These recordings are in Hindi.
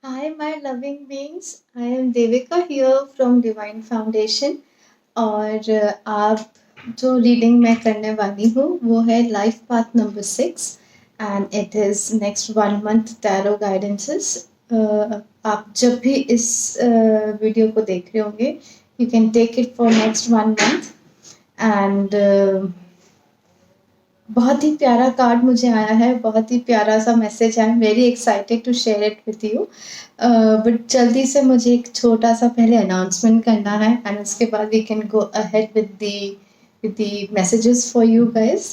Hi, my loving beings. I am Devika here from Divine Foundation. और आप जो रीडिंग मैं करने वाली हूँ वो है life path number 6 and it is next 1 month tarot guidances. आप जब भी इस वीडियो को देख रहे होंगे you can take it for next 1 month and बहुत ही प्यारा कार्ड मुझे आया है, बहुत ही प्यारा सा मैसेज है। I am very excited to share it with you. But जल्दी से मुझे एक छोटा सा पहले अनाउंसमेंट करना है एंड उसके बाद we can go ahead with the messages for you guys.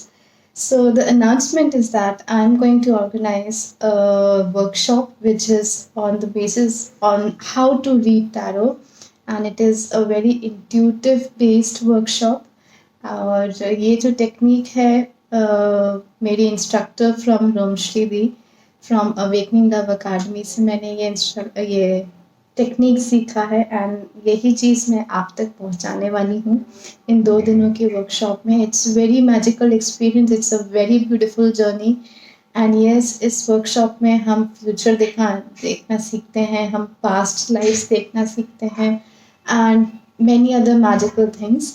So the announcement is that I'm going to organize a workshop which is on the basis on how to read tarot, and it is a very intuitive based workshop. और ये जो टेक्निक है मेरी इंस्ट्रक्टर फ्रॉम रोमश्री दी फ्रॉम अवेकनिंग लव अकेडमी से मैंने ये टेक्निक सीखा है एंड यही चीज़ मैं आप तक पहुंचाने वाली हूँ इन 2 दिनों की वर्कशॉप में। It's very magical experience, it's a very beautiful journey and yes, इस वर्कशॉप में हम फ्यूचर देखना सीखते हैं, हम पास्ट लाइफ देखना सीखते हैं and many other magical things.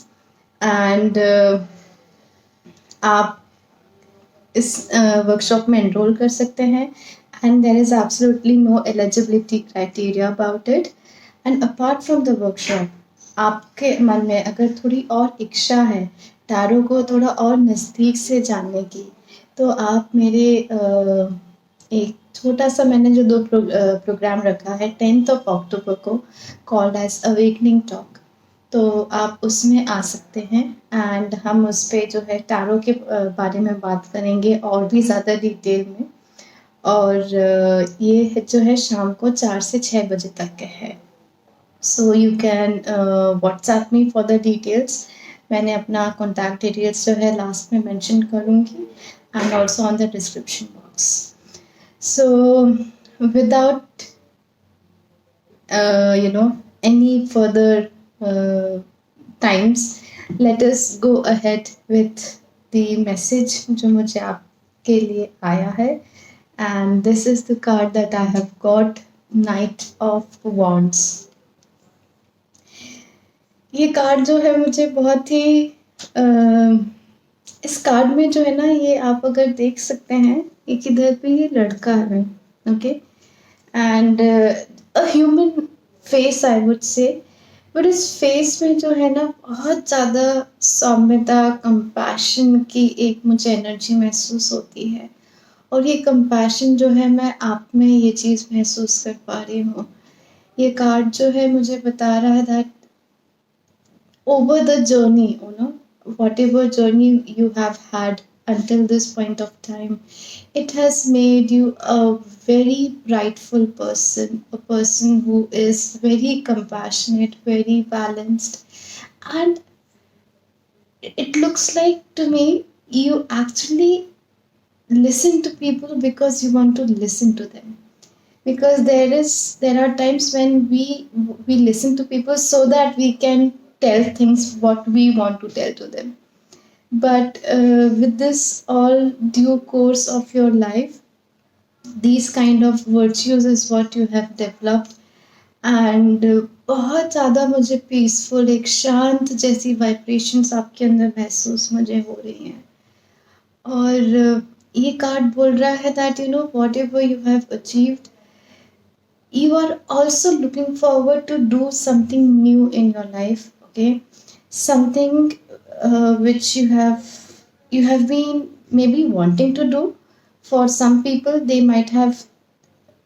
And आप इस वर्कशॉप में एनरोल कर सकते हैं and there is absolutely no eligibility criteria about it. And apart from the workshop, आपके मन में अगर थोड़ी और इच्छा है टैरो को थोड़ा और नज़दीक से जानने की, तो आप मेरे एक छोटा सा मैंने जो 2 प्रोग्राम रखा है 10th of October को कॉल्ड एज अवेकनिंग टॉक, तो आप उसमें आ सकते हैं एंड हम उस पे जो है टैरो के बारे में बात करेंगे और भी ज़्यादा डिटेल में। और ये जो है शाम को 4 से 6 बजे तक के है। So you can WhatsApp me for the details. मैंने अपना कॉन्टैक्ट डिटेल्स जो है लास्ट में मेंशन करूँगी and also on the description box. So without any further times, let us go ahead with the message जो मुझे आपके लिए आया है and this is the card that I have got, Knight of Wands। ये कार्ड जो है मुझे बहुत ही इस कार्ड में जो है ना, ये आप अगर देख सकते हैं एक इधर पे ये लड़का है, okay, and a human face I would say, but इस फेस में जो है ना बहुत ज़्यादा सौम्यता, कंपैशन की एक मुझे एनर्जी महसूस होती है और ये कंपैशन जो है मैं आप में ये चीज़ महसूस कर पा रही हूँ। ये कार्ड जो है मुझे बता रहा है that over the journey, whatever journey you have had until this point of time, it has made you a very rightful person, a person who is very compassionate, very balanced, and it looks like to me you actually listen to people because you want to listen to them, because there are times when we listen to people so that we can tell things what we want to tell to them, but with this all due course of your life, these kind of virtues is what you have developed and बहुत ज़्यादा मुझे पीसफुल, एक शांत जैसी वाइब्रेशंस आपके अंदर महसूस मुझे हो रही हैं। और ये कार्ड बोल रहा है that what ever you have achieved, you are also looking forward to do something new in your life, okay, something which you have been maybe wanting to do. For some people they might have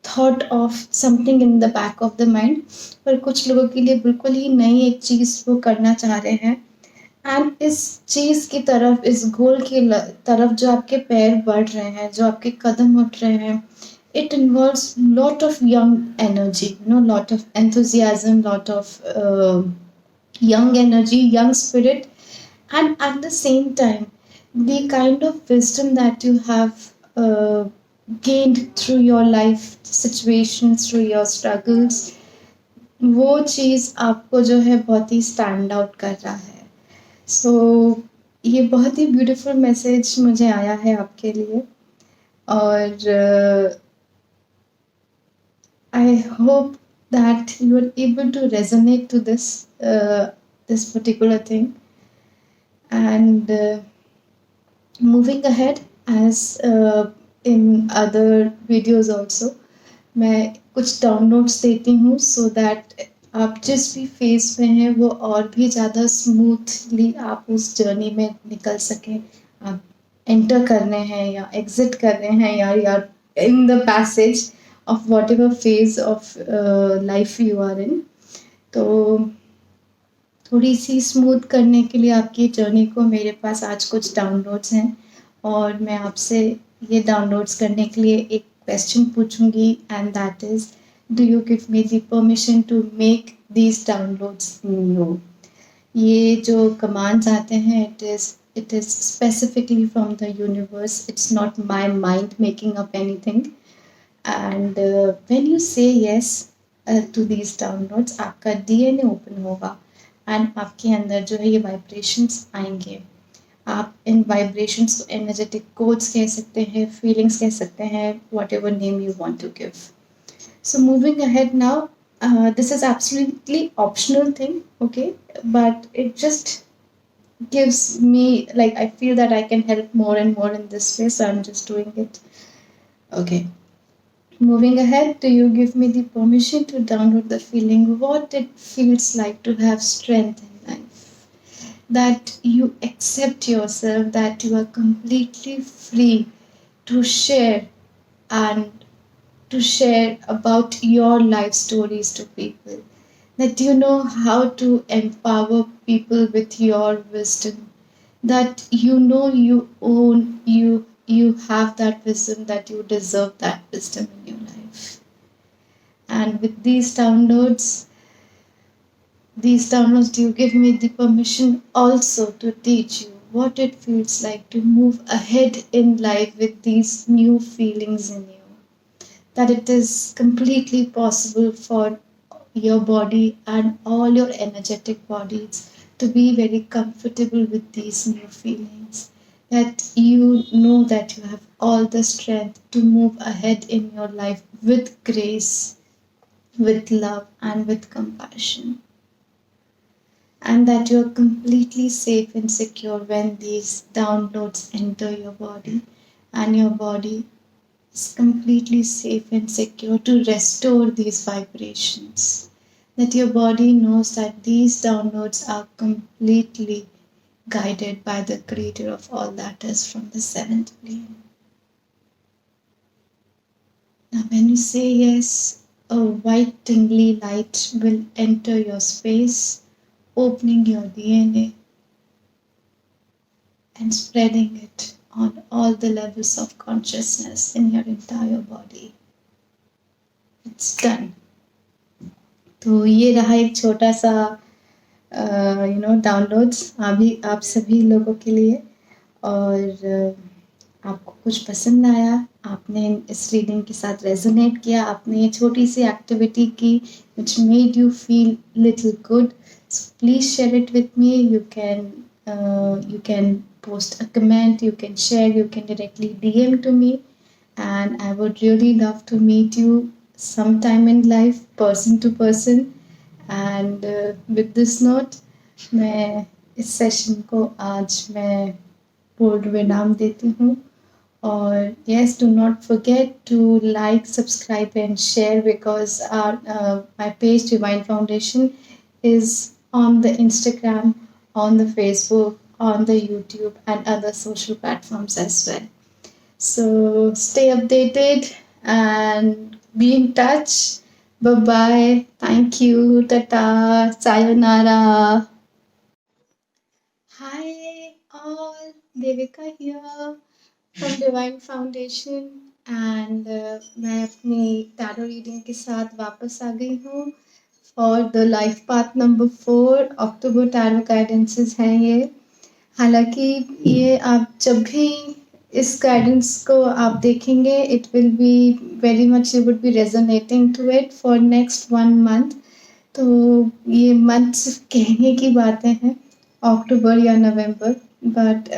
thought of something in the back of the mind, पर कुछ लोगों के लिए बिल्कुल ही नई एक चीज़ वो करना चाह रहे हैं एंड इस चीज़ की तरफ, इस गोल की तरफ जो आपके पैर बढ़ रहे हैं, जो आपके कदम उठ रहे हैं, it involves lot of young energy, lot of enthusiasm, lot of young energy, young spirit, and at the same time the kind of wisdom that you have gained through your life situations, through your struggles, वो चीज़ आपको जो है बहुत ही स्टैंड आउट कर रहा है। सो ये बहुत ही ब्यूटीफुल मैसेज मुझे आया है आपके लिए और I I hope that you are able to resonate to this particular thing. And moving ahead, as in other videos also, मैं कुछ डाउनलोड्स देती हूँ सो दैट आप जिस भी फेज में हैं वो और भी ज़्यादा स्मूथली आप उस जर्नी में निकल सकें. आप एंटर करने हैं या एग्जिट करने हैं या in the passage of whatever phase of life you are in. तो थोड़ी सी स्मूथ करने के लिए आपकी जर्नी को मेरे पास आज कुछ डाउनलोड्स हैं और मैं आपसे ये डाउनलोड्स करने के लिए एक क्वेश्चन पूछूंगी and that is, do you give me the permission to make these downloads in you. ये जो कमांड्स आते हैं it is specifically from the universe. It's not my mind making up anything. And when you say yes to these downloads, आपका DNA open होगा एंड आपके अंदर जो है ये वाइब्रेशंस आएंगे. आप इन वाइब्रेशंस को एनर्जेटिक कोड्स कह सकते हैं, फीलिंग्स कह सकते हैं, whatever name you want to give. So moving ahead now, this is absolutely optional thing, okay, but it just gives me, like, I feel that I can help more and more in this way, so I'm just doing it. Okay, moving ahead, do you give me the permission to download the feeling what it feels like to have strength in life, that you accept yourself, that you are completely free to share and to share about your life stories to people, that you know how to empower people with your wisdom, that you know you own, you have that wisdom, that you deserve that wisdom in your life. And with these downloads, do you give me the permission also to teach you what it feels like to move ahead in life with these new feelings in you, that it is completely possible for your body and all your energetic bodies to be very comfortable with these new feelings, that you know that you have all the strength to move ahead in your life with grace, with love and with compassion, and that you are completely safe and secure when these downloads enter your body, and your body is completely safe and secure to restore these vibrations, that your body knows that these downloads are completely guided by the creator of all that is from the seventh plane. Now when you say yes, a white tingly light will enter your space, opening your DNA and spreading it on all the levels of consciousness in your entire body. It's done. तो ये रहा एक छोटा सा डाउनलोड्स अभी आप सभी लोगों के लिए. और आपको कुछ पसंद आया, आपने इस रीडिंग के साथ रेजोनेट किया, आपने ये छोटी सी एक्टिविटी की which made you feel little good, so please share it with me. You can post a comment, you can share, you can directly DM to me, and I would really love to meet you sometime in life, person to person. And with this note, मैं इस सेशन को आज मैं पूर्ण विराम देती हूँ. और yes, do not forget to like, subscribe and share, because my page Divine Foundation is on the Instagram, on the Facebook, on the YouTube and other social platforms as well. So stay updated and be in touch. Bye bye. Thank you. Tata. Sayonara. Hi all. Devika here from Divine Foundation, and मैं अपनी टैरो रीडिंग के साथ वापस आ गई हूँ for the life path number 4. October tarot guidances हैं ये. हालांकि ये आप जब भी इस गाइडेंस को आप देखेंगे, it will be very much, you would be resonating to it for next 1 month. तो ये मंथ सिर्फ कहने की बातें हैं, अक्टूबर या नवंबर, बट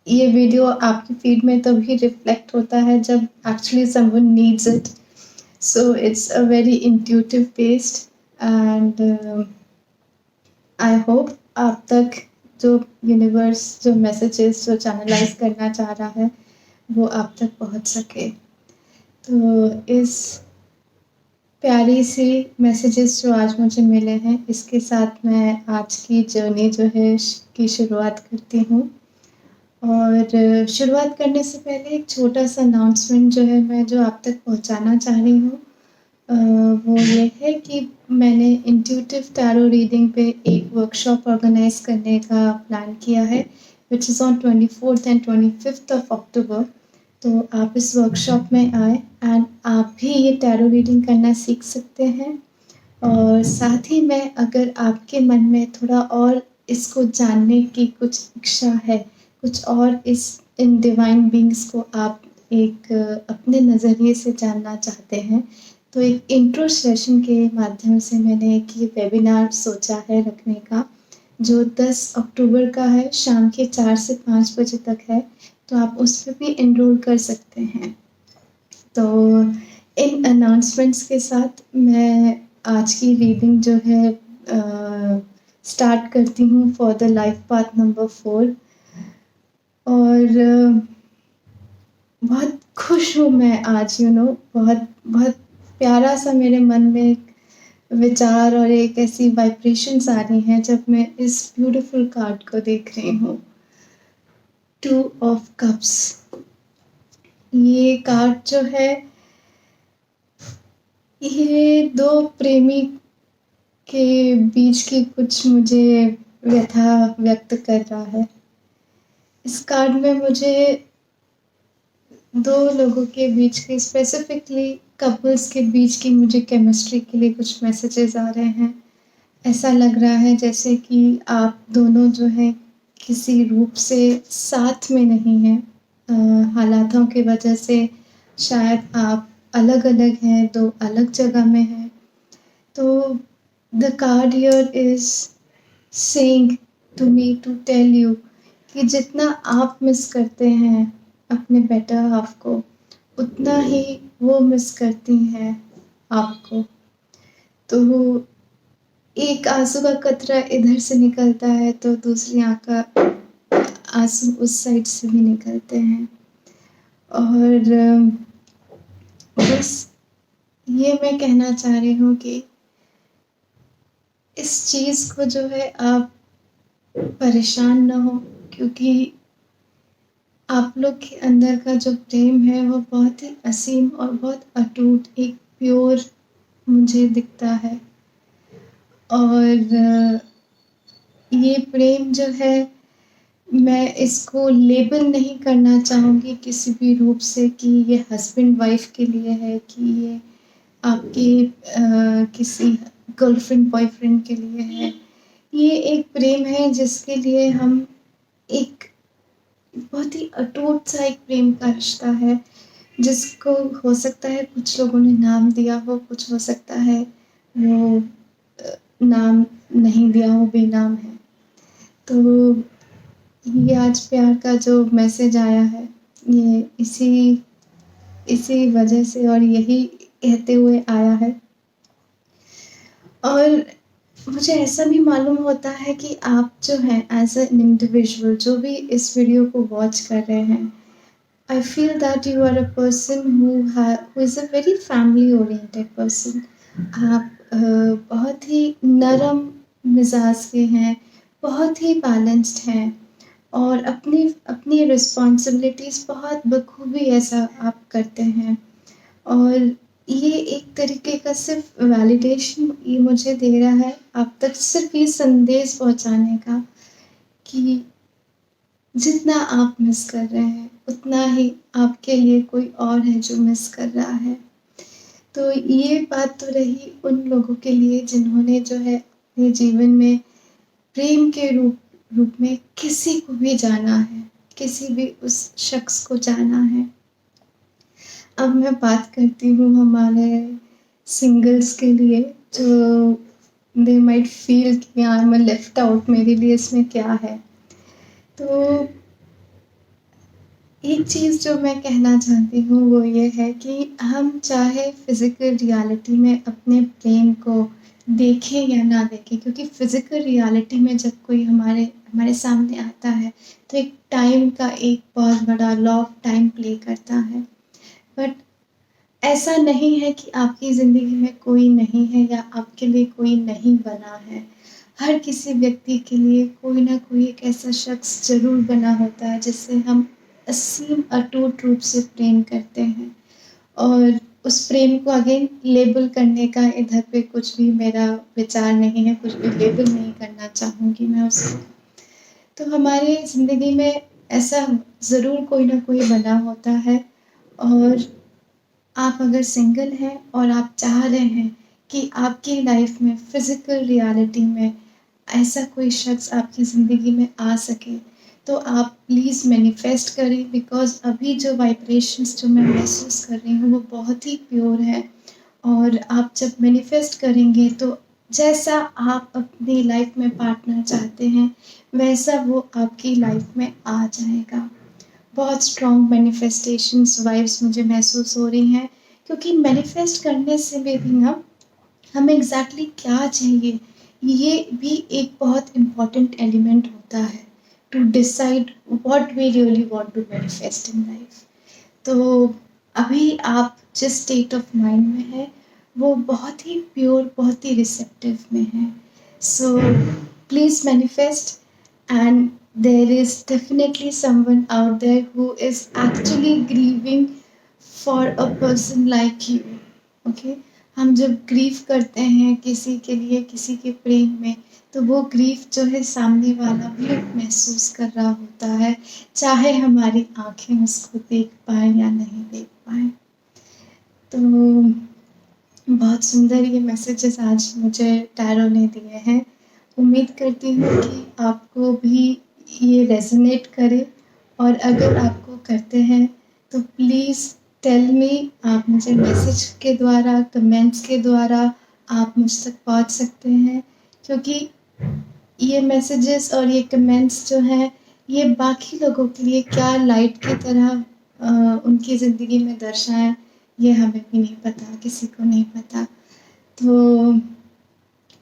ये वीडियो आपकी फीड में तभी रिफ्लेक्ट होता है जब actually someone needs it. So it's a very intuitive based, and I hope आप तक जो यूनिवर्स जो मैसेजेस जो चैनलाइज करना चाह रहा है वो आप तक पहुंच सके। तो इस प्यारी सी मैसेजेस जो आज मुझे मिले हैं इसके साथ मैं आज की जर्नी जो है की शुरुआत करती हूँ। और शुरुआत करने से पहले एक छोटा सा अनाउंसमेंट जो है मैं जो आप तक पहुँचाना चाह रही हूँ वो ये है कि मैंने इंट्यूटिव टैरो रीडिंग पे एक वर्कशॉप ऑर्गेनाइज करने का प्लान किया है, which is on 24th and 25th of October. तो आप इस वर्कशॉप में आए एंड आप भी ये टैरो रीडिंग करना सीख सकते हैं। और साथ ही में अगर आपके मन में थोड़ा और इसको जानने की कुछ इच्छा है, कुछ और इन डिवाइन बींग्स को आप एक अपने नज़रिए से जानना चाहते हैं, तो एक इंट्रो सेशन के माध्यम से मैंने एक ये वेबिनार सोचा है रखने का, जो 10 अक्टूबर का है, शाम के 4 से 5 बजे तक है। तो आप उस पर भी एनरोल कर सकते हैं। तो इन अनाउंसमेंट्स के साथ मैं आज की रीडिंग जो है स्टार्ट करती हूँ for the life path number 4। और बहुत खुश हूँ मैं आज, बहुत बहुत प्यारा सा मेरे मन में एक विचार और एक ऐसी वाइब्रेशंस आ रही हैं जब मैं इस ब्यूटीफुल कार्ड को देख रही हूँ, 2 ऑफ कप्स। ये कार्ड जो है ये दो प्रेमी के बीच की कुछ मुझे व्यथा व्यक्त कर रहा है। इस कार्ड में मुझे दो लोगों के बीच की, स्पेसिफिकली कपल्स के बीच की, मुझे केमिस्ट्री के लिए कुछ मैसेजेस आ रहे हैं। ऐसा लग रहा है जैसे कि आप दोनों जो है किसी रूप से साथ में नहीं हैं। हालातों की वजह से शायद आप अलग अलग हैं, दो अलग जगह में हैं। तो the card here is saying to me to tell you कि जितना आप मिस करते हैं अपने बेटर हाफ को, उतना ही वो मिस करती हैं आपको। तो एक आंसू का कतरा इधर से निकलता है तो दूसरी आंख का आंसू उस साइड से भी निकलते हैं। और बस ये मैं कहना चाह रही हूँ कि इस चीज़ को जो है आप परेशान ना हो, क्योंकि आप लोग के अंदर का जो प्रेम है वो बहुत ही असीम और बहुत अटूट, एक प्योर मुझे दिखता है। और ये प्रेम जो है मैं इसको लेबल नहीं करना चाहूँगी किसी भी रूप से कि ये हस्बैंड वाइफ के लिए है, कि ये आपके किसी गर्लफ्रेंड बॉयफ्रेंड के लिए है। ये एक प्रेम है जिसके लिए हम एक बहुत ही अटूट सा एक प्रेम का रिश्ता है, जिसको हो सकता है कुछ लोगों ने नाम दिया हो, कुछ हो सकता है वो नाम नहीं दिया हो, बेनाम है। तो ये आज प्यार का जो मैसेज आया है ये इसी वजह से और यही कहते हुए आया है। और मुझे ऐसा भी मालूम होता है कि आप जो हैं एज एन इंडिविजुअल जो भी इस वीडियो को वॉच कर रहे हैं, I feel that you are a person who is a very family oriented person. आप बहुत ही नरम मिजाज के हैं, बहुत ही बैलेंस्ड हैं और अपनी अपनी रिस्पॉन्सिबिलिटीज़ बहुत बखूबी ऐसा आप करते हैं। और ये एक तरीके का सिर्फ वैलिडेशन ये मुझे दे रहा है आप तक, सिर्फ ये संदेश पहुंचाने का कि जितना आप मिस कर रहे हैं उतना ही आपके लिए कोई और है जो मिस कर रहा है। तो ये बात तो रही उन लोगों के लिए जिन्होंने जो है अपने जीवन में प्रेम के रूप में किसी को भी जाना है, किसी भी उस शख्स को जाना है। अब मैं बात करती हूँ हमारे सिंगल्स के लिए, जो दे माइट फील कि आई एम लेफ्ट आउट, मेरे लिए इसमें क्या है। तो एक चीज़ जो मैं कहना चाहती हूँ वो ये है कि हम चाहे फिज़िकल रियलिटी में अपने प्रेम को देखें या ना देखें, क्योंकि फिज़िकल रियलिटी में जब कोई हमारे हमारे सामने आता है तो एक टाइम का एक बहुत बड़ा लॉ ऑफ टाइम प्ले करता है। बट ऐसा नहीं है कि आपकी ज़िंदगी में कोई नहीं है या आपके लिए कोई नहीं बना है। हर किसी व्यक्ति के लिए कोई ना कोई एक ऐसा शख्स ज़रूर बना होता है जिससे हम असीम अटूट रूप से प्रेम करते हैं। और उस प्रेम को अगेन लेबल करने का इधर पे कुछ भी मेरा विचार नहीं है, कुछ भी लेबल नहीं करना चाहूँगी मैं उसको। तो हमारी ज़िंदगी में ऐसा ज़रूर कोई ना कोई बना होता है। और आप अगर सिंगल हैं और आप चाह रहे हैं कि आपकी लाइफ में फिज़िकल रियलिटी में ऐसा कोई शख्स आपकी ज़िंदगी में आ सके, तो आप प्लीज़ मैनिफेस्ट करें, बिकॉज़ अभी जो वाइब्रेशंस जो मैं महसूस कर रही हूँ वो बहुत ही प्योर है। और आप जब मैनिफेस्ट करेंगे तो जैसा आप अपनी लाइफ में पार्टनर चाहते हैं वैसा वो आपकी लाइफ में आ जाएगा। बहुत स्ट्रॉन्ग मैनिफेस्टेशंस वाइब्स मुझे महसूस हो रही हैं, क्योंकि मैनिफेस्ट करने से भी ना हमें एग्जैक्टली क्या चाहिए ये भी एक बहुत इम्पॉर्टेंट एलिमेंट होता है to decide what we really want to manifest in life. तो अभी आप जिस स्टेट ऑफ माइंड में है वो बहुत ही प्योर, बहुत ही रिसेप्टिव में है। So please manifest, and there is definitely someone out there who is actually grieving for a person like you. Okay, हम जब ग्रीव करते हैं किसी के लिए, किसी के प्रेम में, तो वो ग्रीफ जो है सामने वाला भी महसूस कर रहा होता है, चाहे हमारी आंखें उसको देख पाए या नहीं देख पाए। तो बहुत सुंदर ये मैसेजेस आज मुझे टैरो ने दिए हैं। उम्मीद करती हूँ कि आपको भी ये रेजोनेट करे, और अगर आपको करते हैं तो प्लीज़ टेल मी। आप मुझे मैसेज के द्वारा, कमेंट्स के द्वारा आप मुझ तक पहुँच सकते हैं, क्योंकि ये मैसेजेस और ये कमेंट्स जो हैं ये बाकी लोगों के लिए क्या लाइट की तरह उनकी ज़िंदगी में दर्शाएं, ये हमें भी नहीं पता, किसी को नहीं पता। तो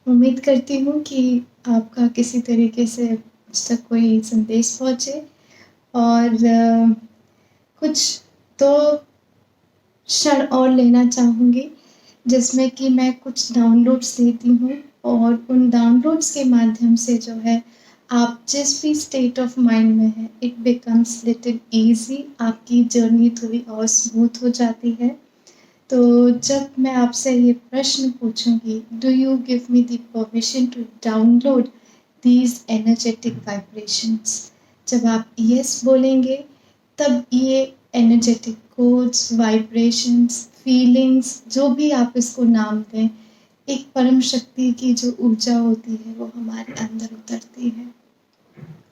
उम्मीद करती हूँ कि आपका किसी तरीके से मुझ तक कोई संदेश पहुँचे। और कुछ तो क्षण और लेना चाहूँगी जिसमें कि मैं कुछ डाउनलोड्स देती हूँ, और उन डाउनलोड्स के माध्यम से जो है आप जिस भी स्टेट ऑफ माइंड में हैं इट बिकम्स लिटिल ईजी, आपकी जर्नी थोड़ी और स्मूथ हो जाती है। तो जब मैं आपसे ये प्रश्न पूछूंगी, do you give me the permission to download these energetic vibrations, जब आप यस बोलेंगे तब ये एनर्जेटिक कोड्स, वाइब्रेशंस, फीलिंग्स, जो भी आप इसको नाम दें, एक परम शक्ति की जो ऊर्जा होती है वो हमारे अंदर उतरती है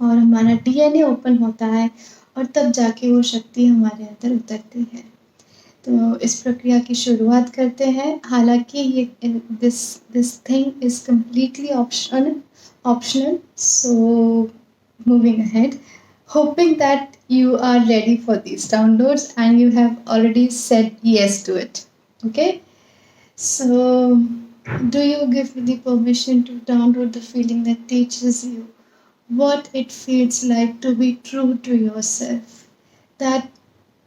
और हमारा डीएनए ओपन होता है, और तब जाके वो शक्ति हमारे अंदर उतरती है। तो इस प्रक्रिया की शुरुआत करते हैं। हालांकि ये this thing is completely optional, so moving ahead, hoping that you are ready for these downloads and you have already said yes to it. Okay, so do you give me the permission to download the feeling that teaches you what it feels like to be true to yourself, that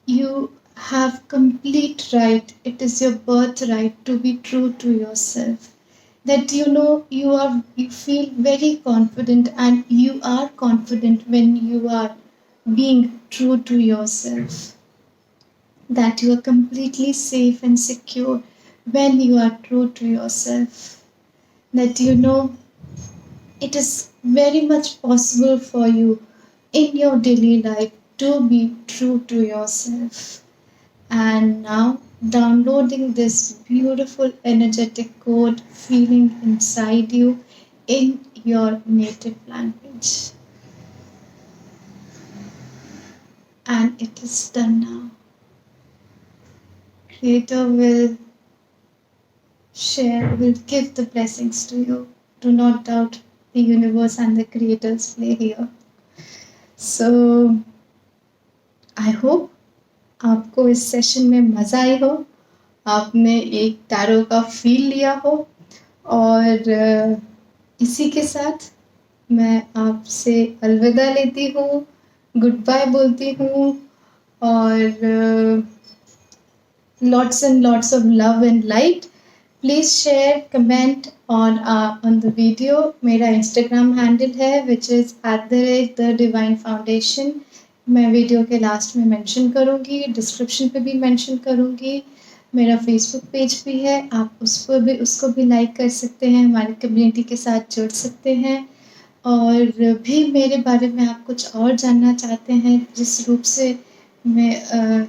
you have complete right, it is your birthright to be true to yourself, that you know you feel very confident, and you are confident when you are being true to yourself, that you are completely safe and secure when you are true to yourself, that you know it is very much possible for you in your daily life to be true to yourself. And now, downloading this beautiful energetic code feeling inside you in your native language. And it is done now. Creator will give the blessings to you. Do not doubt the universe and the creator's play here. So I hope आपको इस सेशन में मज़ा आई हो, आपने एक टैरो का फील लिया हो, और इसी के साथ मैं आपसे अलविदा लेती हूँ, गुड बाय बोलती हूँ, और lots and lots of love and light. Please share, comment on the video. मेरा Instagram handle है which is @the divine foundation. मैं वीडियो के लास्ट में मेंशन करूँगी, डिस्क्रिप्शन पे भी मेंशन करूँगी। मेरा फेसबुक पेज भी है, आप उसको भी लाइक कर सकते हैं, हमारी कम्युनिटी के साथ जुड़ सकते हैं। और भी मेरे बारे में आप कुछ और जानना चाहते हैं, जिस रूप से मैं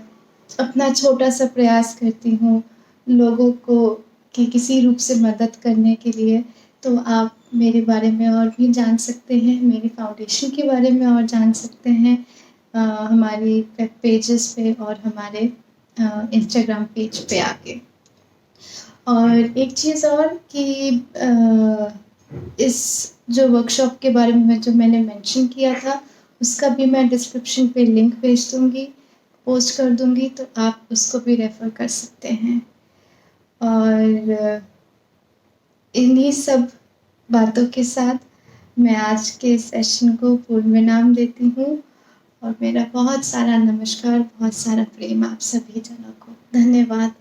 अपना छोटा सा प्रयास करती हूँ लोगों को कि किसी रूप से मदद करने के लिए, तो आप मेरे बारे में और भी जान सकते हैं, मेरी फाउंडेशन के बारे में और जान सकते हैं हमारी वेब पेजेस पे और हमारे इंस्टाग्राम पेज पे आके। और एक चीज़ और कि इस जो वर्कशॉप के बारे में जो मैंने मेंशन किया था, उसका भी मैं डिस्क्रिप्शन पे लिंक भेज दूँगी, पोस्ट कर दूँगी, तो आप उसको भी रेफ़र कर सकते हैं। और इन्हीं सब बातों के साथ मैं आज के सेशन को पूर्ण विराम देती हूँ, और मेरा बहुत सारा नमस्कार, बहुत सारा प्रेम आप सभी जनों को। धन्यवाद।